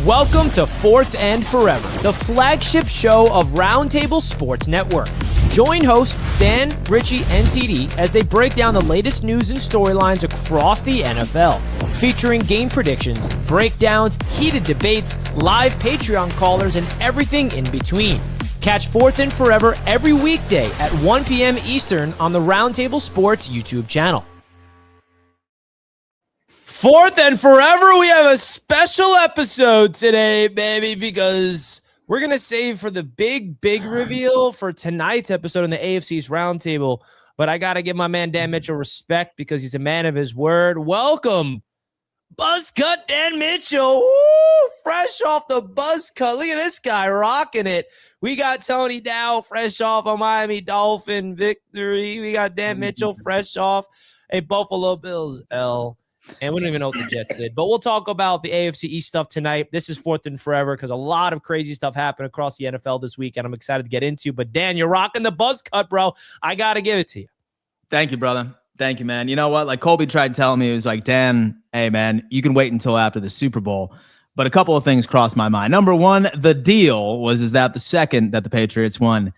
Welcome to Fourth and Forever, the flagship show of Roundtable Sports Network. Join hosts Dan, Richie, and TD as they break down the latest news and storylines across the NFL, featuring game predictions, breakdowns, heated debates, live Patreon callers, and everything in between. Catch Fourth and Forever every weekday at 1 p.m. Eastern on the Roundtable Sports YouTube channel. Fourth and Forever, we have a special episode today, baby, because we're going to save for the big reveal for tonight's episode in the AFC's Roundtable. But I got to give my man Dan Mitchell respect because he's a man of his word. Welcome, Buzzcut Dan Mitchell. Woo, fresh off the Buzzcut. Look at this guy rocking it. We got Tony Dow fresh off a Miami Dolphin victory. We got Dan Mitchell fresh off a Buffalo Bills L. And we don't even know what the Jets did. But we'll talk about the AFC East stuff tonight. This is Fourth and Forever because a lot of crazy stuff happened across the NFL this week, and I'm excited to get into. But, Dan, you're rocking the buzz cut, bro. I got to give it to you. Thank you, brother. Thank you, man. You know what? Like Colby tried telling me, he was like, Dan, hey, man, you can wait until after the Super Bowl. But a couple of things crossed my mind. Number one, the deal was that the second that the Patriots won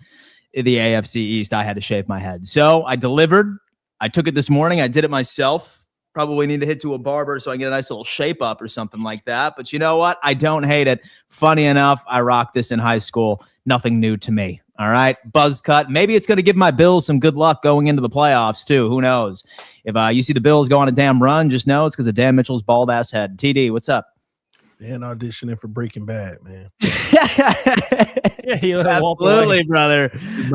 the AFC East, I had to shave my head. So I delivered. I took it this morning. I did it myself. Probably need to hit to a barber so I can get a nice little shape up or something like that. But you know what? I don't hate it. Funny enough, I rocked this in high school. Nothing new to me. All right. Buzz cut. Maybe it's going to give my Bills some good luck going into the playoffs, too. Who knows? If you see the Bills go on a damn run, just know it's because of Dan Mitchell's bald ass head. TD, what's up? Dan auditioning for Breaking Bad, man. Absolutely, brother.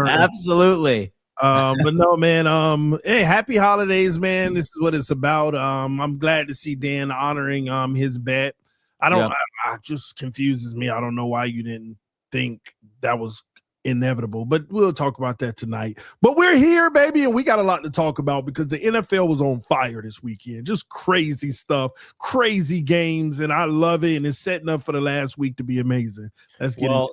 Absolutely. But no, man. Hey, happy holidays, man. This is what it's about. I'm glad to see Dan honoring his bet. I just confuses me. I don't know why you didn't think that was inevitable, but we'll talk about that tonight. But we're here, baby, and we got a lot to talk about because the NFL was on fire this weekend. Just crazy stuff, crazy games, and I love it. And it's setting up for the last week to be amazing. Let's get into it.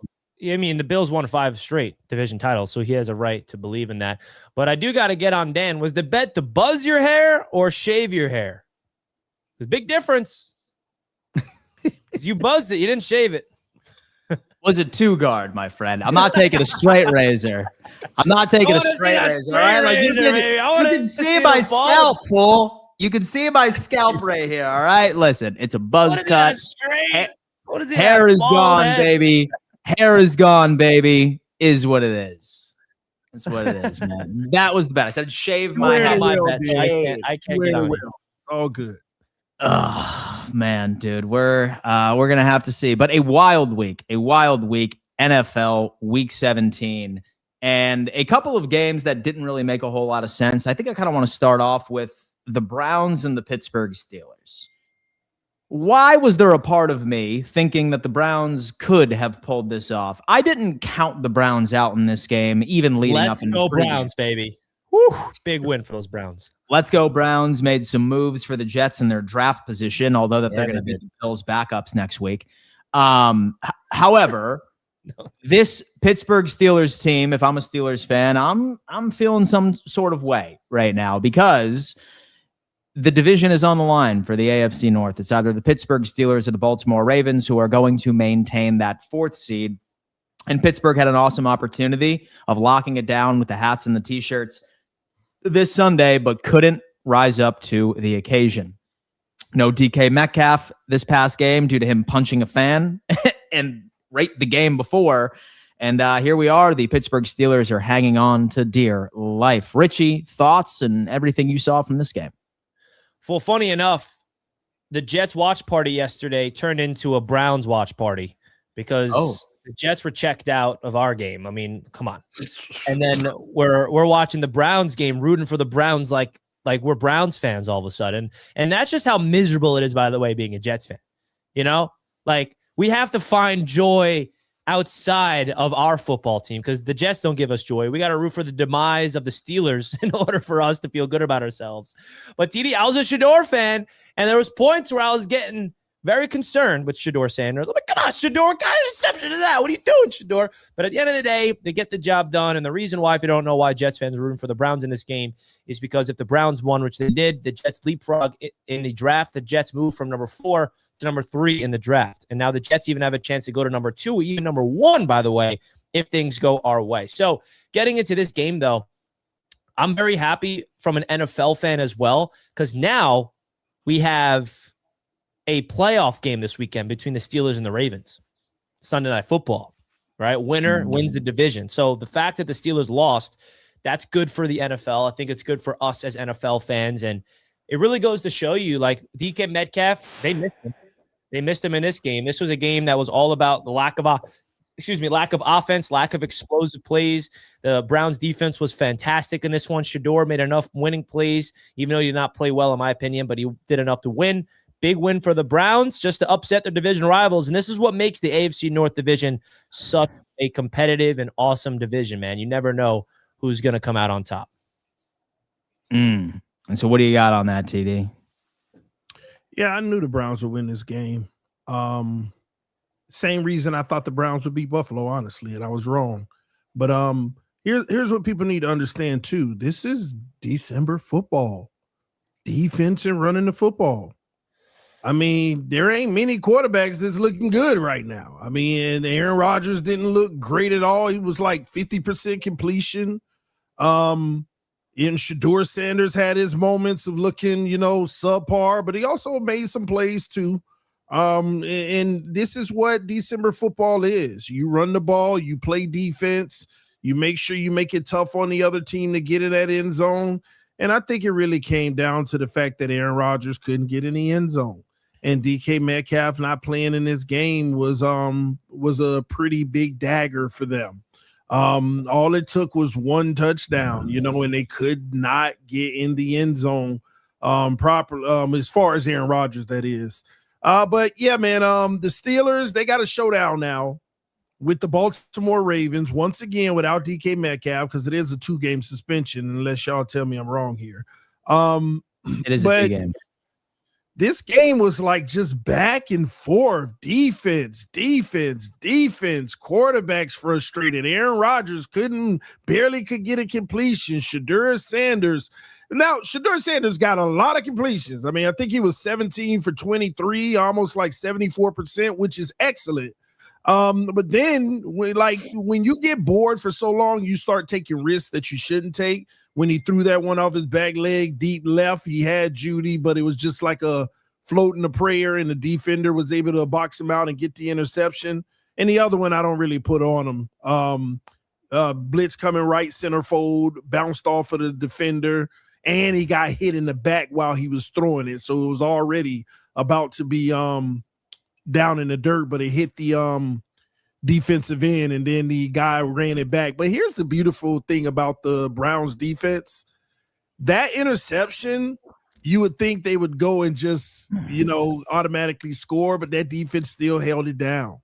I mean, the Bills won 5 straight division titles, so he has a right to believe in that. But I do got to get on Dan. Was the bet to buzz your hair or shave your hair? There's a big difference. You buzzed it. You didn't shave it. Was it 2-guard, my friend? I'm not taking a straight razor. I'm not taking a straight razor. All right? Like you can see my scalp, fool. You can see my scalp right here. All right? Listen, it's a buzz cut. Hair is gone, baby. Hair is gone, baby, is what it is. That's what it is, man. That was the bet. I said shave my head. I can't get on it. All good. Oh, man, dude. We're going to have to see. But a wild week. NFL Week 17. And a couple of games that didn't really make a whole lot of sense. I think I kind of want to start off with the Browns and the Pittsburgh Steelers. Why was there a part of me thinking that the Browns could have pulled this off? I didn't count the Browns out in this game, even leading up. Let's go Browns, baby. Woo, big win for those Browns. Let's go Browns. Made some moves for the Jets in their draft position, although they're going to be the Bills backups next week. However, this Pittsburgh Steelers team, if I'm a Steelers fan, I'm feeling some sort of way right now because the division is on the line for the AFC North. It's either the Pittsburgh Steelers or the Baltimore Ravens who are going to maintain that 4th seed. And Pittsburgh had an awesome opportunity of locking it down with the hats and the T-shirts this Sunday, but couldn't rise up to the occasion. No DK Metcalf this past game due to him punching a fan and right the game before. And here we are. The Pittsburgh Steelers are hanging on to dear life. Richie, thoughts and everything you saw from this game? Well, funny enough, the Jets watch party yesterday turned into a Browns watch party because the Jets were checked out of our game. I mean, come on. And then we're watching the Browns game, rooting for the Browns like we're Browns fans all of a sudden. And that's just how miserable it is, by the way, being a Jets fan. You know, like we have to find joy outside of our football team because the Jets don't give us joy. We got to root for the demise of the Steelers in order for us to feel good about ourselves. But TD, I was a Shador fan, and there was points where I was getting very concerned with Shador Sanders. I'm like, come on, Shador, what kind of interception is that? What are you doing, Shador? But at the end of the day, they get the job done. And the reason why, if you don't know why Jets fans are rooting for the Browns in this game, is because if the Browns won, which they did, the Jets leapfrog in the draft. The Jets moved from number 4 to number 3 in the draft. And now the Jets even have a chance to go to number 2, even number 1, by the way, if things go our way. So getting into this game, though, I'm very happy from an NFL fan as well, because now we have a playoff game this weekend between the Steelers and the Ravens. Sunday Night Football, right? Winner wins the division. So the fact that the Steelers lost, that's good for the NFL. I think it's good for us as NFL fans. And it really goes to show you, like, DK Metcalf, they missed him. They missed him in this game. This was a game that was all about the lack of offense, lack of explosive plays. The Browns defense was fantastic in this one. Shador made enough winning plays, even though he did not play well, in my opinion, but he did enough to win. Big win for the Browns, just to upset their division rivals. And this is what makes the AFC North division such a competitive and awesome division, man. You never know who's going to come out on top. And so what do you got on that, TD? Yeah, I knew the Browns would win this game. Same reason I thought the Browns would beat Buffalo, honestly, and I was wrong. But here's what people need to understand, too. This is December football. Defense and running the football. I mean, there ain't many quarterbacks that's looking good right now. I mean, Aaron Rodgers didn't look great at all. He was like 50% completion. And Shador Sanders had his moments of looking, subpar, but he also made some plays too. And this is what December football is. You run the ball, you play defense, you make sure you make it tough on the other team to get in that end zone. And I think it really came down to the fact that Aaron Rodgers couldn't get in the end zone. And DK Metcalf not playing in this game was a pretty big dagger for them. All it took was one touchdown, and they could not get in the end zone properly, as far as Aaron Rodgers, that is. But yeah, man, the Steelers, they got a showdown now with the Baltimore Ravens, once again without DK Metcalf, because it is a 2-game suspension, unless y'all tell me I'm wrong here. It is a 2-game. This game was like just back and forth, defense, quarterbacks frustrated. Aaron Rodgers barely could get a completion. Shador Sanders got a lot of completions. I mean, I think he was 17 for 23, almost like 74%, which is excellent. But then when you get bored for so long, you start taking risks that you shouldn't take. When he threw that one off his back leg, deep left, he had Judy, but it was just like a floating a prayer, and the defender was able to box him out and get the interception. And the other one I don't really put on him. Blitz coming right center fold, bounced off of the defender, and he got hit in the back while he was throwing it. So it was already about to be down in the dirt, but it hit the defensive end, and then the guy ran it back. But here's the beautiful thing about the Browns defense. That interception, you would think they would go and just, automatically score, but that defense still held it down.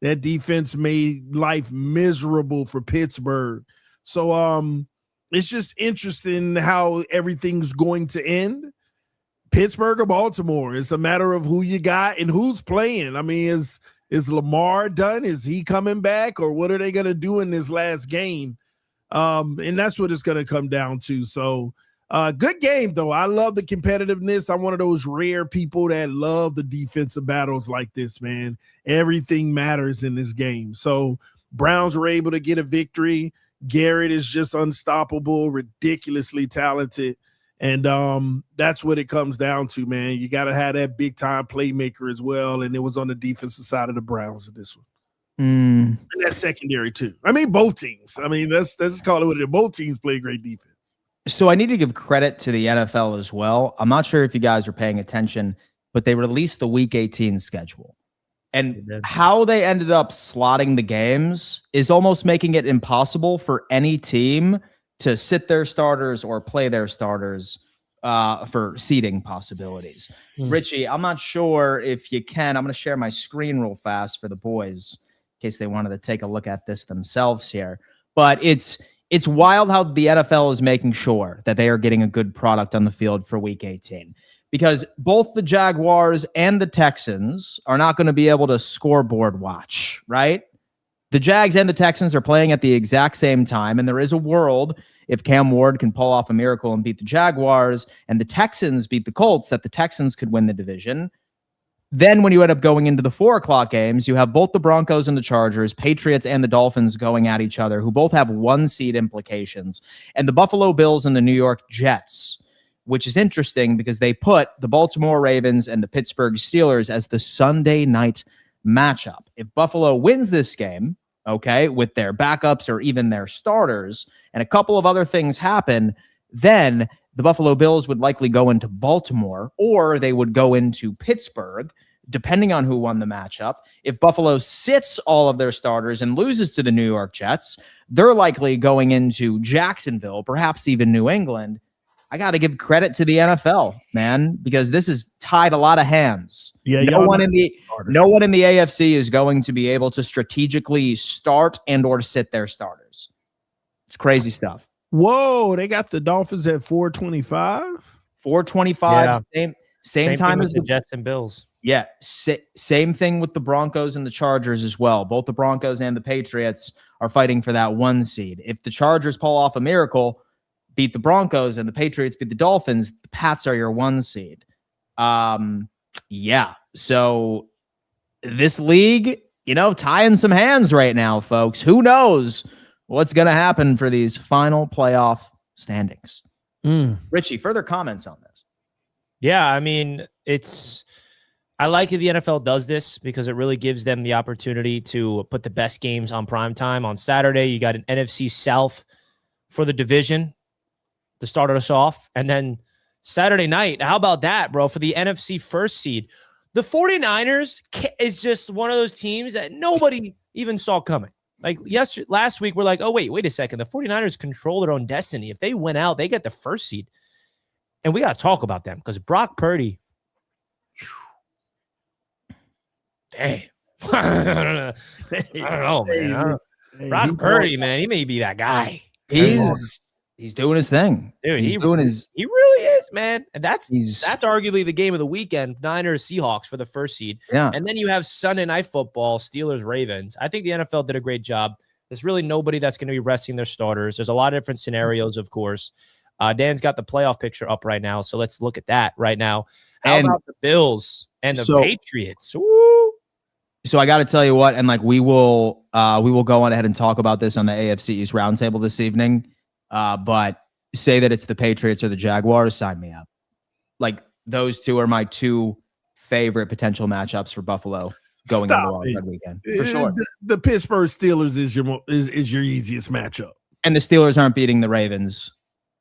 That defense made life miserable for Pittsburgh. So it's just interesting how everything's going to end. Pittsburgh or Baltimore, it's a matter of who you got and who's playing. I mean, is Lamar done? Is he coming back, or what are they going to do in this last game? And that's what it's going to come down to. So good game, though. I love the competitiveness. I'm one of those rare people that love the defensive battles like this, man. Everything matters in this game. So Browns were able to get a victory. Garrett is just unstoppable, ridiculously talented. And that's what it comes down to, man. You got to have that big-time playmaker as well, and it was on the defensive side of the Browns in this one. And that secondary, too. I mean, both teams. I mean, let's just call it what it is. Both teams play great defense. So I need to give credit to the NFL as well. I'm not sure if you guys are paying attention, but they released the Week 18 schedule. And how they ended up slotting the games is almost making it impossible for any team to sit their starters or play their starters for seeding possibilities. Richie, I'm not sure if you can. I'm going to share my screen real fast for the boys in case they wanted to take a look at this themselves here. But it's wild how the NFL is making sure that they are getting a good product on the field for Week 18. Because both the Jaguars and the Texans are not going to be able to scoreboard watch, right? The Jags and the Texans are playing at the exact same time, and there is a world, if Cam Ward can pull off a miracle and beat the Jaguars and the Texans beat the Colts, that the Texans could win the division. Then when you end up going into the 4:00 games, you have both the Broncos and the Chargers, Patriots and the Dolphins going at each other, who both have 1-seed implications, and the Buffalo Bills and the New York Jets, which is interesting because they put the Baltimore Ravens and the Pittsburgh Steelers as the Sunday night matchup. If Buffalo wins this game, okay, with their backups or even their starters, and a couple of other things happen, then the Buffalo Bills would likely go into Baltimore, or they would go into Pittsburgh, depending on who won the matchup. If Buffalo sits all of their starters and loses to the New York Jets, they're likely going into Jacksonville, perhaps even New England. I got to give credit to the NFL, man, because this has tied a lot of hands. Yeah, no one in the AFC is going to be able to strategically start and or sit their starters. It's crazy stuff. Whoa, they got the Dolphins at 425. 425, same time as the Jets and Bills. Yeah, same thing with the Broncos and the Chargers as well. Both the Broncos and the Patriots are fighting for that 1 seed. If the Chargers pull off a miracle, beat the Broncos, and the Patriots beat the Dolphins, the Pats are your 1 seed. Yeah. So this league, tying some hands right now, folks. Who knows what's going to happen for these final playoff standings? Richie, further comments on this? Yeah, I mean, I like that the NFL does this because it really gives them the opportunity to put the best games on primetime. On Saturday, you got an NFC South for the division to start us off. And then Saturday night, how about that, bro, for the NFC first seed? The 49ers is just one of those teams that nobody even saw coming. Like last week, we're like, oh, wait a second. The 49ers control their own destiny. If they win out, they get the first seed. And we got to talk about them because Brock Purdy. Dang. I don't know, man. Brock Purdy, man, he may be that guy. He's doing his thing. Dude, he really is, man. And that's arguably the game of the weekend, Niners Seahawks for the first seed. Yeah. And then you have Sunday Night Football, Steelers Ravens. I think the NFL did a great job. There's really nobody that's going to be resting their starters. There's a lot of different scenarios, of course. Dan's got the playoff picture up right now, so let's look at that right now. How about the Bills and the Patriots? Woo! So I got to tell you what, and like we will go on ahead and talk about this on the AFC East Roundtable this evening. But say that it's the Patriots or the Jaguars, sign me up. Like those two are my 2 favorite potential matchups for Buffalo going into Wild weekend. For sure. The Pittsburgh Steelers is your easiest matchup. And the Steelers aren't beating the Ravens.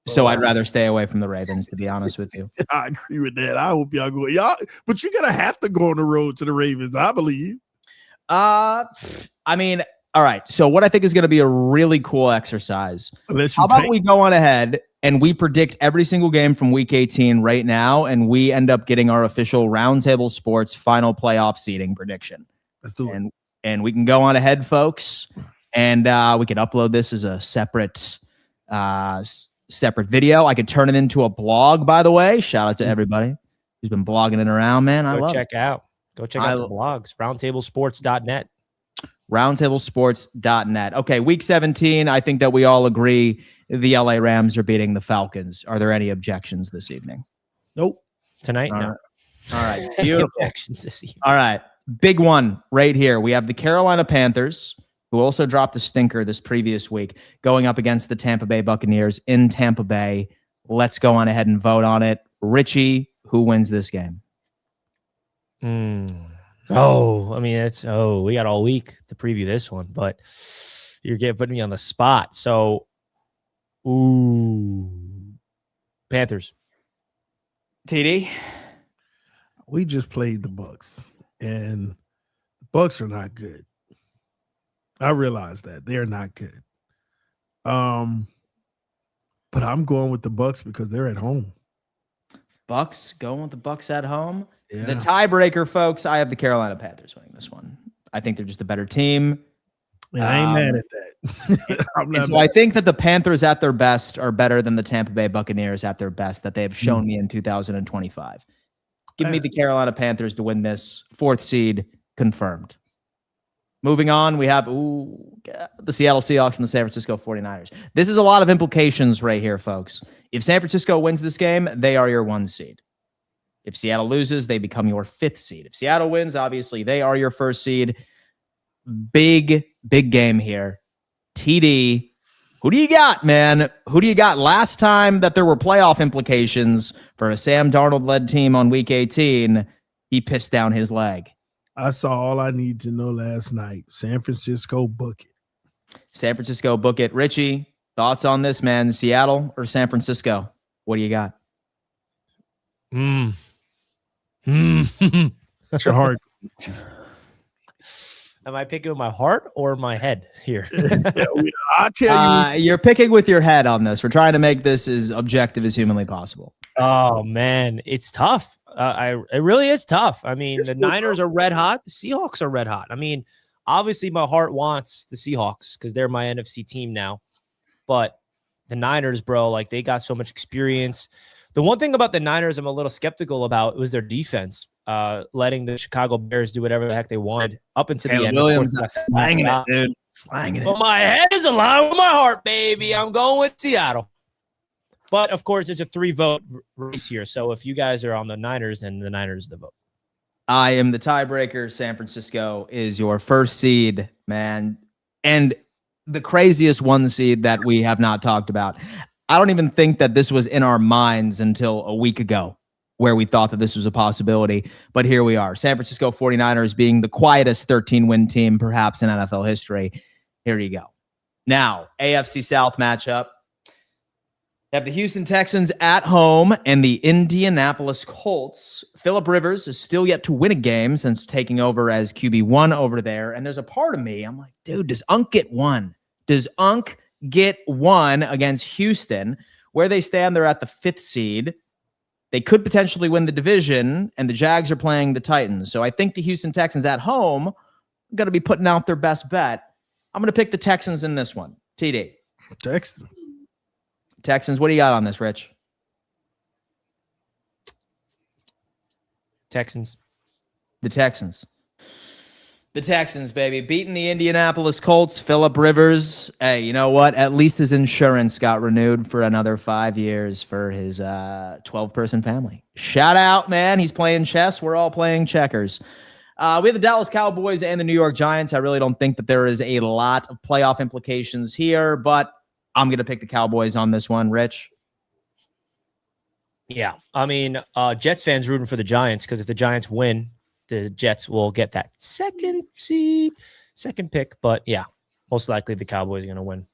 So I'd rather stay away from the Ravens, to be honest with you. I agree with that. I hope y'all go. But you're gonna have to go on the road to the Ravens, I believe. I mean, all right. So what I think is going to be a really cool exercise. How about we go on ahead and we predict every single game from Week 18 right now, and we end up getting our official Roundtable Sports final playoff seeding prediction. Let's do it. And we can go on ahead, folks, and we can upload this as a separate video. I could turn it into a blog, by the way. Shout out to everybody who's been blogging it around, man. Go check out the blogs, roundtablesports.net. Roundtablesports.net. Okay, Week 17, I think that we all agree the LA Rams are beating the Falcons. Are there any objections this evening? Nope. Tonight, no. All right, beautiful. Objections this evening. All right, big one right here. We have the Carolina Panthers, who also dropped a stinker this previous week, going up against the Tampa Bay Buccaneers in Tampa Bay. Let's go on ahead and vote on it. Richie, who wins this game? Oh, I mean, we got all week to preview this one, but you're putting me on the spot. So, Panthers. TD? We just played the Bucs, and the Bucs are not good. I realize that they're not good. But I'm going with the Bucs because they're at home. Bucs going with the Bucs at home. Yeah. The tiebreaker, folks, I have the Carolina Panthers winning this one. I think they're just a better team. Yeah, I ain't mad at that. I think that the Panthers at their best are better than the Tampa Bay Buccaneers at their best that they have shown me in 2025. Give me the Carolina Panthers to win this. 4th seed confirmed. Moving on, we have the Seattle Seahawks and the San Francisco 49ers. This is a lot of implications right here, folks. If San Francisco wins this game, they are your 1 seed. If Seattle loses, they become your 5th seed. If Seattle wins, obviously they are your 1st seed. Big game here. TD, who do you got, man? Who do you got? Last time that there were playoff implications for a Sam Darnold-led team on Week 18, he pissed down his leg. I saw all I need to know last night. San Francisco, book it. San Francisco, book it. Richie, thoughts on this, man? Seattle or San Francisco? What do you got? It's your heart. Am I picking with my heart or my head here? I'll tell you. You're picking with your head on this. We're trying to make this as objective as humanly possible. Oh, man. It's tough. It really is tough. I mean, the Niners are red hot. The Seahawks are red hot. I mean, obviously my heart wants the Seahawks because they're my NFC team now. But the Niners, bro, like they got so much experience. The one thing about the Niners I'm a little skeptical about was their defense, letting the Chicago Bears do whatever the heck they wanted up until the end. Williams slanging it, dude. Slanging it. But my head is aligned with my heart, baby. I'm going with Seattle. But, of course, it's a 3-vote race here. So if you guys are on the Niners, then the Niners the vote. I am the tiebreaker. San Francisco is your 1st seed, man. And the craziest 1 seed that we have not talked about. I don't even think that this was in our minds until a week ago where we thought that this was a possibility. But here we are. San Francisco 49ers being the quietest 13-win team perhaps in NFL history. Here you go. Now, AFC South matchup. You have the Houston Texans at home and the Indianapolis Colts. Phillip Rivers is still yet to win a game since taking over as QB1 over there. And there's a part of me, I'm like, dude, does Unk get one? Does Unk get one against Houston? Where they stand, they're at the 5th seed. They could potentially win the division, and the Jags are playing the Titans. So I think the Houston Texans at home are going to be putting out their best bet. I'm going to pick the Texans in this one. TD. Texans, what do you got on this, Rich? Texans. The Texans, baby. Beating the Indianapolis Colts. Phillip Rivers. Hey, you know what? At least his insurance got renewed for another 5 years for his 12-person family. Shout out, man. He's playing chess. We're all playing checkers. We have the Dallas Cowboys and the New York Giants. I really don't think that there is a lot of playoff implications here, but I'm going to pick the Cowboys on this one. Rich? Yeah. I mean, Jets fans rooting for the Giants because if the Giants win, the Jets will get that 2nd seed, 2nd pick. But, yeah, most likely the Cowboys are going to win.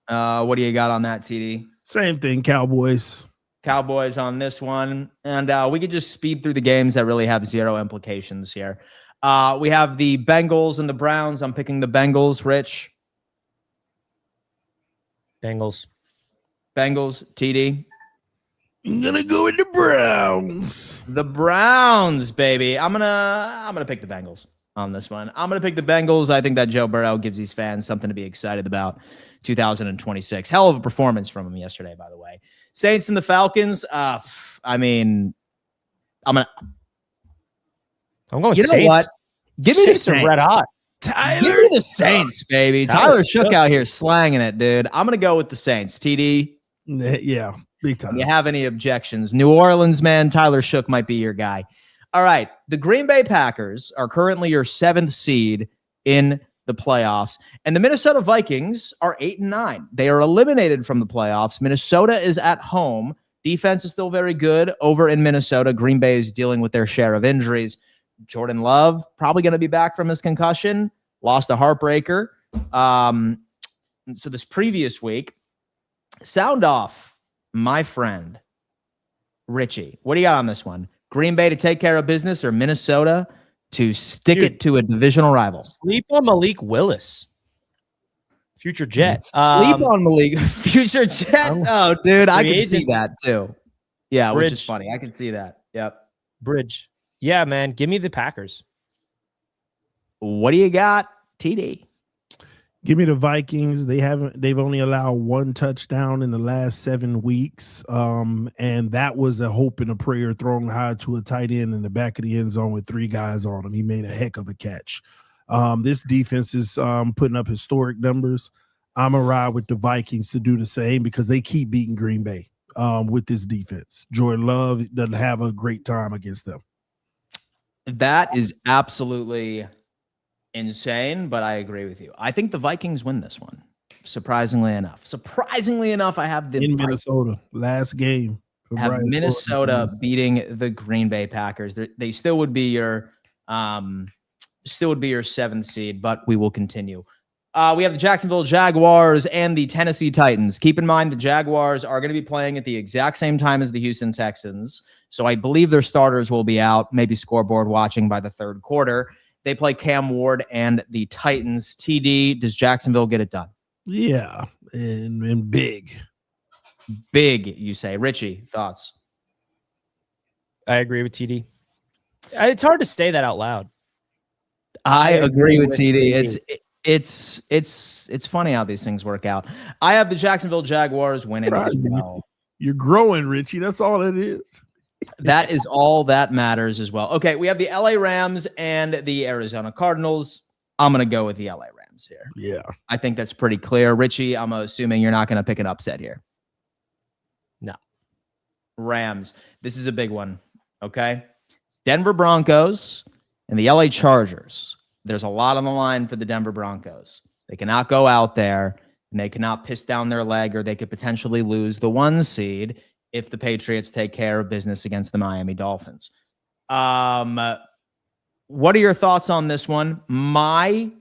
What do you got on that, TD? Same thing, Cowboys. Cowboys on this one. And we could just speed through the games that really have 0 implications here. We have the Bengals and the Browns. I'm picking the Bengals. Rich? Bengals, TD. I'm gonna go with the Browns. The Browns, baby. I'm gonna pick the Bengals on this one. I'm gonna pick the Bengals. I think that Joe Burrow gives these fans something to be excited about. 2026. Hell of a performance from him yesterday, by the way. Saints and the Falcons. I mean, I'm going. You know Saints. What? Give me the Saints are red hot. Tyler, give me the Saints, baby. Tyler Shook out here slanging it, dude. I'm gonna go with the Saints. TD. Yeah, big time. Do you have any objections? New Orleans, man. Tyler Shook might be your guy. All right. The Green Bay Packers are currently your 7th seed in the playoffs, and the Minnesota Vikings are 8-9. They are eliminated from the playoffs. Minnesota is at home. Defense is still very good over in Minnesota. Green Bay is dealing with their share of injuries. Jordan Love probably going to be back from his concussion. Lost a heartbreaker. So this previous week, sound off, my friend Richie. What do you got on this one? Green Bay to take care of business or Minnesota to stick it to a divisional rival? Sleep on Malik Willis. Future Jet. Sleep on Malik. Future Jet. Oh, dude, I can see that too. Yeah, Bridge. Which is funny. I can see that. Yep. Bridge. Yeah, man. Give me the Packers. What do you got, TD? Give me the Vikings. They've only allowed 1 touchdown in the last 7 weeks. And that was a hope and a prayer thrown high to a tight end in the back of the end zone with 3 guys on him. He made a heck of a catch. This defense is putting up historic numbers. I'm going to ride with the Vikings to do the same because they keep beating Green Bay. with this defense. Jordan Love doesn't have a great time against them. That is absolutely insane, but I agree with you. I think the Vikings win this one. Surprisingly enough, I have the in Minnesota last game. Have Minnesota beating the Green Bay Packers. They still would be your seventh seed, but we will continue. We have the Jacksonville Jaguars and the Tennessee Titans. Keep in mind the Jaguars are going to be playing at the exact same time as the Houston Texans, so I believe their starters will be out, maybe scoreboard watching by the third quarter. They play Cam Ward and the Titans. TD, does Jacksonville get it done? Yeah, and big. Big, you say. Richie, thoughts? I agree with TD. It's hard to say that out loud. I agree with TD. It's funny how these things work out. I have the Jacksonville Jaguars winning as well. You're growing, Richie. That's all it is. That is all that matters as well. Okay, we have the LA Rams and the Arizona Cardinals. I'm going to go with the LA Rams here. Yeah. I think that's pretty clear. Richie, I'm assuming you're not going to pick an upset here. No. Rams. This is a big one, okay? Denver Broncos and the LA Chargers. There's a lot on the line for the Denver Broncos. They cannot go out there and they cannot piss down their leg, or they could potentially lose the 1 seed if the Patriots take care of business against the Miami Dolphins. What are your thoughts on this one? My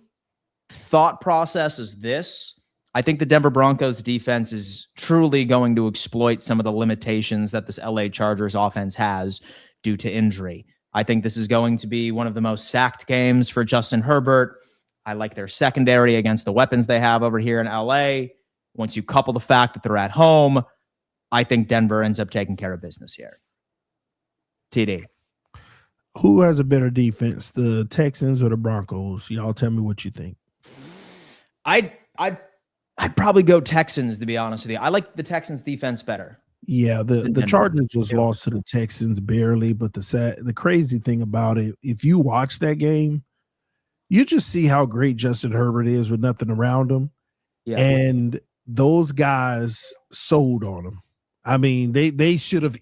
thought process is this. I think the Denver Broncos defense is truly going to exploit some of the limitations that this LA Chargers offense has due to injury. I think this is going to be one of the most sacked games for Justin Herbert. I like their secondary against the weapons they have over here in LA. Once you couple the fact that they're at home, I think Denver ends up taking care of business here. TD. Who has a better defense, the Texans or the Broncos? Y'all tell me what you think. I'd probably go Texans, to be honest with you. I like the Texans defense better. Yeah, the Chargers just lost to the Texans barely, but the crazy thing about it, if you watch that game, you just see how great Justin Herbert is with nothing around him. Yeah. And those guys sold on him. I mean, they should have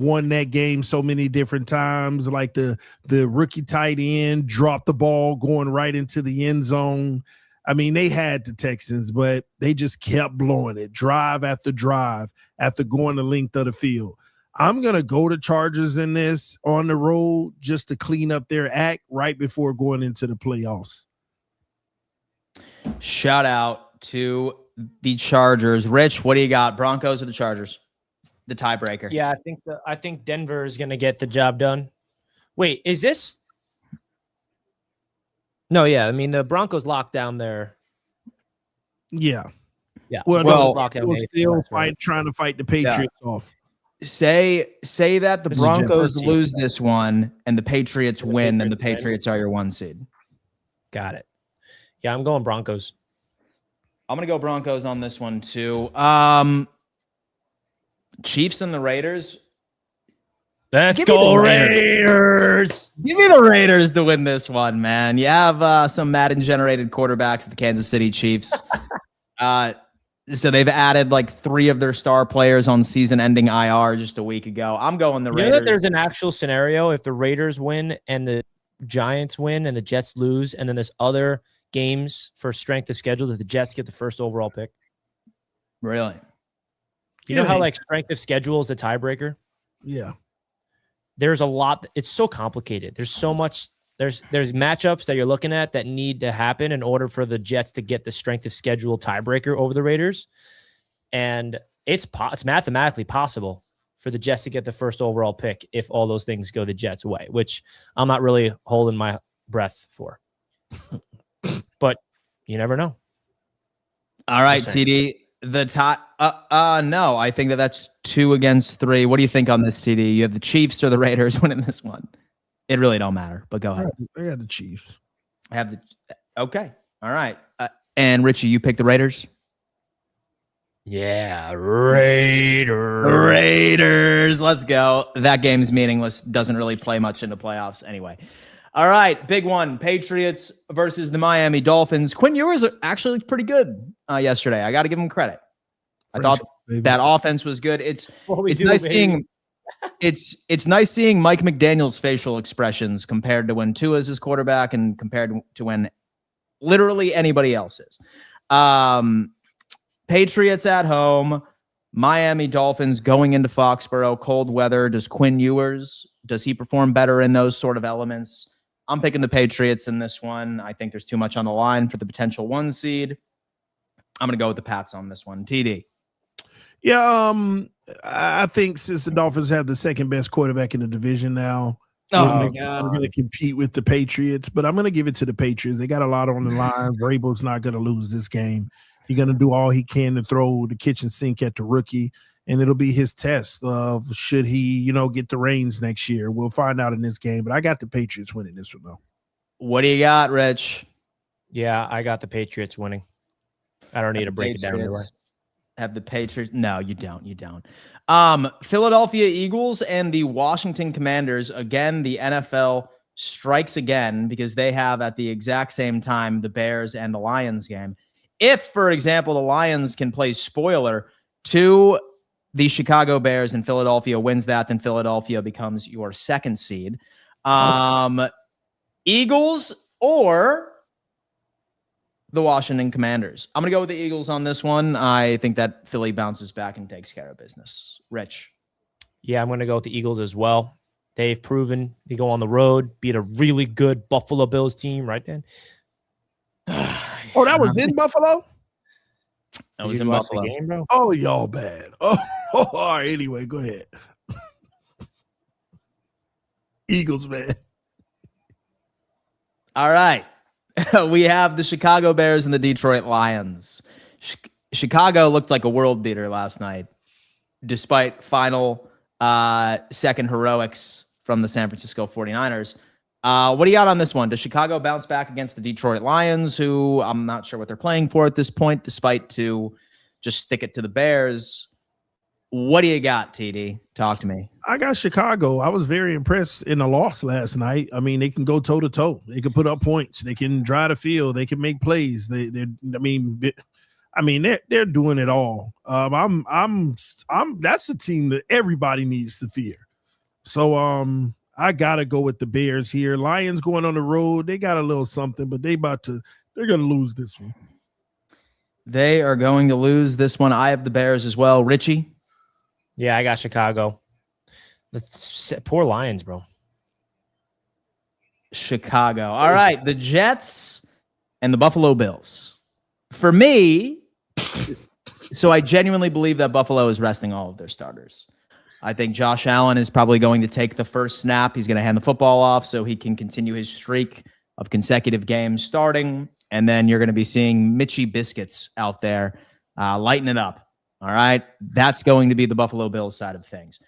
won that game so many different times. Like the rookie tight end dropped the ball going right into the end zone. I mean, they had the Texans, but they just kept blowing it, drive after drive after going the length of the field. I'm going to go to Chargers in this on the road just to clean up their act right before going into the playoffs. Shout out to the Chargers. Rich, what do you got? Broncos or the Chargers? The tiebreaker. Yeah, I think Denver is going to get the job done. Wait, is this? No, yeah. I mean, the Broncos locked down their. Yeah. Well, we're still trying to fight the Patriots off. Say that the Broncos lose this one and the Patriots win, then the Patriots are your 1 seed. Got it. Yeah, I'm going Broncos. I'm going to go Broncos on this one too. Chiefs and the Raiders. Let's go Raiders. Give me the Raiders to win this one, man. You have some Madden-generated quarterbacks at the Kansas City Chiefs. So they've added like 3 of their star players on season-ending IR just a week ago. I'm going the Raiders. You know that there's an actual scenario if the Raiders win and the Giants win and the Jets lose, and then there's other games for strength of schedule that the Jets get the first overall pick. Really? You know how like strength of schedule is a tiebreaker? Yeah. There's a lot. It's so complicated. There's so much. There's matchups that you're looking at that need to happen in order for the Jets to get the strength of schedule tiebreaker over the Raiders. And it's mathematically possible for the Jets to get the first overall pick if all those things go the Jets' way, which I'm not really holding my breath for. But you never know. All right, TD. The top, no, I think that's 2 against 3. What do you think on this, TD? You have the Chiefs or the Raiders winning this one? It really don't matter, but go ahead. I had the Chiefs. Okay. All right. And Richie, you pick the Raiders? Yeah, Raiders. Raiders. Let's go. That game's meaningless. Doesn't really play much into playoffs anyway. All right, big one. Patriots versus the Miami Dolphins. Quinn Ewers actually looked pretty good yesterday. I got to give him credit. I thought That offense was good. It's nice seeing it's nice seeing Mike McDaniel's facial expressions compared to when Tua's his quarterback and compared to when literally anybody else is. Patriots at home, Miami Dolphins going into Foxborough, cold weather. Does Quinn Ewers, does he perform better in those sort of elements? I'm picking the Patriots in this one. I think there's too much on the line for the potential 1 seed. I'm going to go with the Pats on this one. TD. Yeah, I think since the Dolphins have the second best quarterback in the division now, my God, we're going to compete with the Patriots, but I'm going to give it to the Patriots. They got a lot on the line. Vrabel's not going to lose this game. He's going to do all he can to throw the kitchen sink at the rookie, and it'll be his test of should he, get the reins next year. We'll find out in this game, but I got the Patriots winning this one, though. What do you got, Rich? Yeah, I got the Patriots winning. I don't need to break it down anyway. Have the Patriots? No, you don't. You don't. Philadelphia Eagles and the Washington Commanders. Again, the NFL strikes again because they have at the exact same time the Bears and the Lions game. If, for example, the Lions can play spoiler to the Chicago Bears and Philadelphia wins that, then Philadelphia becomes your 2nd seed. Eagles or the Washington Commanders. I'm going to go with the Eagles on this one. I think that Philly bounces back and takes care of business. Rich. Yeah, I'm going to go with the Eagles as well. They've proven they go on the road, beat a really good Buffalo Bills team right then. Oh, that was in Buffalo? That was in Buffalo. The game, bro? Oh, y'all bad. Oh, all right. Anyway, go ahead. Eagles, man. All right. We have the Chicago Bears and the Detroit Lions. Chicago looked like a world beater last night, despite final second heroics from the San Francisco 49ers. What do you got on this one? Does Chicago bounce back against the Detroit Lions, who I'm not sure what they're playing for at this point, despite to just stick it to the Bears? What do you got, TD? Talk to me. I got Chicago. I was very impressed in the loss last night. I mean, they can go toe to toe. They can put up points. They can drive the field. They can make plays. They're doing it all. That's a team that everybody needs to fear. So I gotta go with the Bears here. Lions going on the road. They got a little something, but they're gonna lose this one. They are going to lose this one. I have the Bears as well. Richie. Yeah, I got Chicago. Poor Lions, bro. Chicago. All right. The Jets and the Buffalo Bills. For me, so I genuinely believe that Buffalo is resting all of their starters. I think Josh Allen is probably going to take the first snap. He's going to hand the football off so he can continue his streak of consecutive games starting. And then you're going to be seeing Mitchie Biscuits out there lighting it up. All right. That's going to be the Buffalo Bills side of things.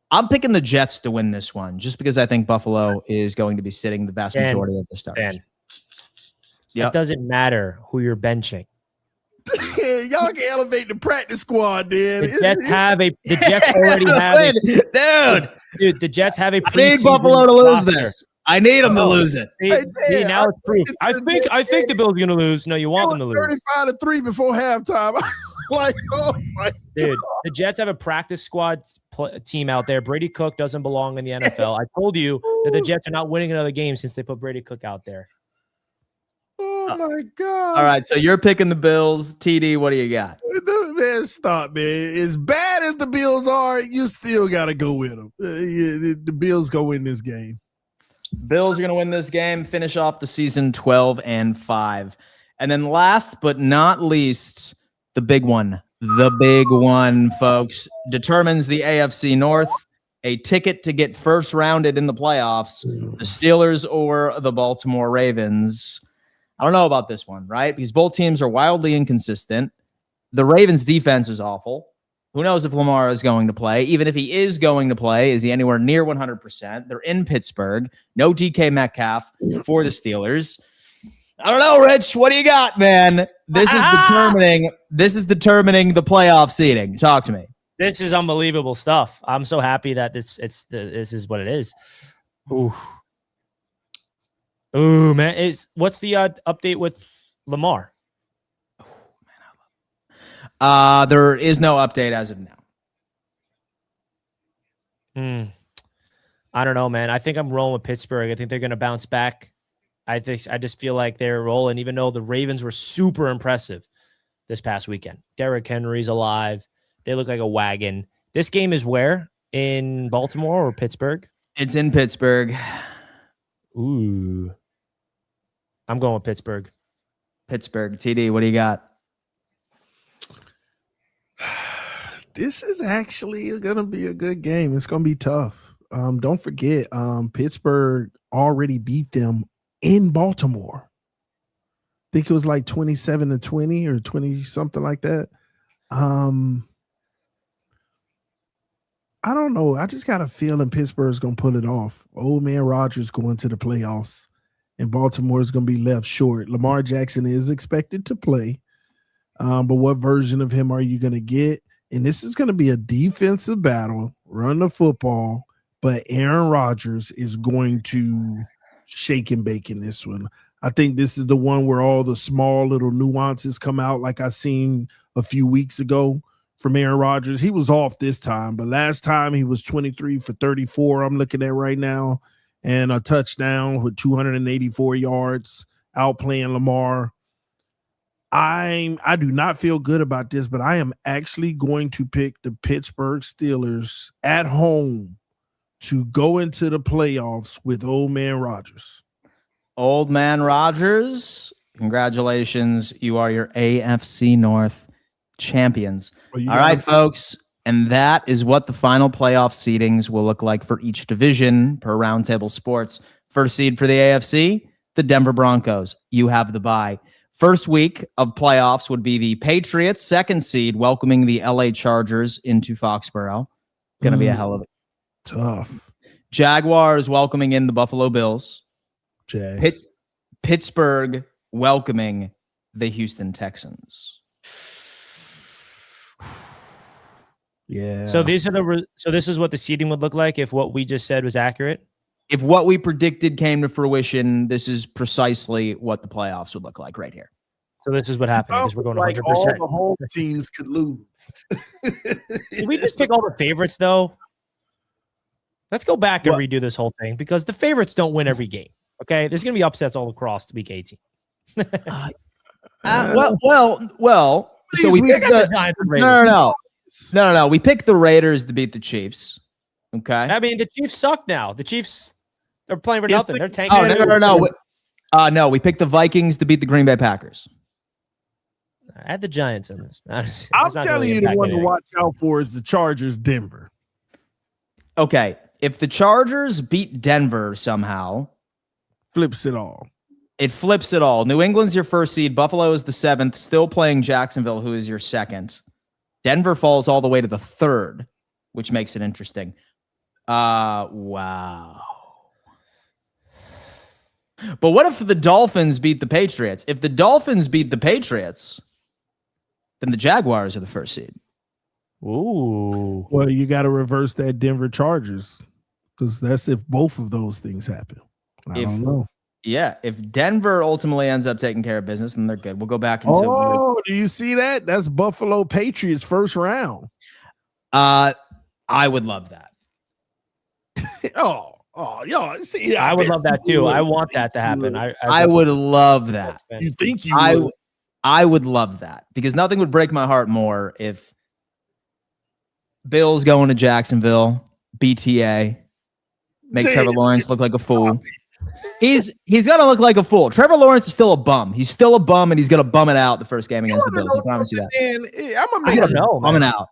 I'm picking the Jets to win this one just because I think Buffalo is going to be sitting the vast majority of the starters. It doesn't matter who you're benching. Y'all can elevate the practice squad, dude. The Jets already have dude. The Jets have a preseason. I need Buffalo to lose this. I need them to lose it. See, now it's proof. I think the Bills are going to lose. No, you want them to lose. 35-3 before halftime. Like, oh my dude, God. the Jets have a practice squad team out there. Brady Cook doesn't belong in the NFL. I told you that the Jets are not winning another game since they put Brady Cook out there. Oh my God. All right, so you're picking the Bills. TD, what do you got? Man, stop, man. As bad as the Bills are, you still got to go with them. The Bills go win this game. Bills are going to win this game, finish off the season 12-5. And then last but not least, the big one, folks, determines the AFC North, a ticket to get first rounded in the playoffs, the Steelers or the Baltimore Ravens. I don't know about this one, right? Because both teams are wildly inconsistent. The Ravens' defense is awful. Who knows if Lamar is going to play? Even if he is going to play, is he anywhere near 100%? They're in Pittsburgh. No DK Metcalf for the Steelers. I don't know, Rich. What do you got, man? This is determining the playoff seeding. Talk to me. This is unbelievable stuff. I'm so happy that this is what it is. Ooh, man. What's the update with Lamar? There is no update as of now. I don't know, man. I think I'm rolling with Pittsburgh. I think they're going to bounce back. I just feel like they're rolling, even though the Ravens were super impressive this past weekend. Derrick Henry's alive. They look like a wagon. This game is where? In Baltimore or Pittsburgh? It's in Pittsburgh. Ooh. I'm going with Pittsburgh. Pittsburgh. TD, what do you got? This is actually going to be a good game. It's going to be tough. Don't forget, Pittsburgh already beat them in Baltimore. I think it was like 27-20 or 20 something like that. I don't know. I just got a feeling Pittsburgh's going to pull it off. Old man Rodgers going to the playoffs, and Baltimore is going to be left short. Lamar Jackson is expected to play, but what version of him are you going to get? And this is going to be a defensive battle, run the football, but Aaron Rodgers is going to shake and bake in this one. I think this is the one where all the small little nuances come out, like I seen a few weeks ago from Aaron Rodgers. He was off this time, but last time he was 23 for 34, I'm looking at right now, and a touchdown with 284 yards, outplaying Lamar. I do not feel good about this, but I am actually going to pick the Pittsburgh Steelers at home to go into the playoffs with old man Rodgers. Old man Rodgers, congratulations. You are your AFC North champions. All right, folks. And that is what the final playoff seedings will look like for each division per Roundtable Sports. First seed for the AFC, the Denver Broncos. You have the bye. First week of playoffs would be the Patriots, second seed, welcoming the LA Chargers into Foxborough. Going to be a hell of it. Tough. Jaguars welcoming in the Buffalo Bills. Pittsburgh welcoming the Houston Texans. Yeah. So these are so this is what the seeding would look like if what we just said was accurate. If what we predicted came to fruition, this is precisely what the playoffs would look like right here. So this is what happened because we're going like 100%. all the home teams could lose. Did we just pick all the favorites though? Let's go back and redo this whole thing because the favorites don't win every game. Okay, there's going to be upsets all across week 18. Well. So we picked No. We picked the Raiders to beat the Chiefs. Okay. I mean, the Chiefs suck now. The Chiefs are playing for nothing. They're tanking. Oh, no. We picked the Vikings to beat the Green Bay Packers. I had the Giants in this. I'm telling you, the one to watch out for is the Chargers, Denver. Okay. If the Chargers beat Denver somehow, flips it all. It flips it all. New England's your first seed. Buffalo is the 7th, still playing Jacksonville, who is your 2nd. Denver falls all the way to the 3rd, which makes it interesting. Wow. But what if the Dolphins beat the Patriots? If the Dolphins beat the Patriots, then the Jaguars are the first seed. Ooh. Well, you got to reverse that Denver Chargers because that's if both of those things happen. I don't know. Yeah, if Denver ultimately ends up taking care of business, then they're good. We'll go back into. Oh, do you see that? That's Buffalo Patriots first round. I would love that. Y'all. See, I would love that too. I want that to happen. I would love that. You think you would? I would love that because nothing would break my heart more if Bills going to Jacksonville, BTA, make Trevor Lawrence look like a fool. He's gonna look like a fool. Trevor Lawrence is still a bum. He's still a bum, and he's gonna bum it out the first game against the Bills. I promise you that. I'm gonna bum it out.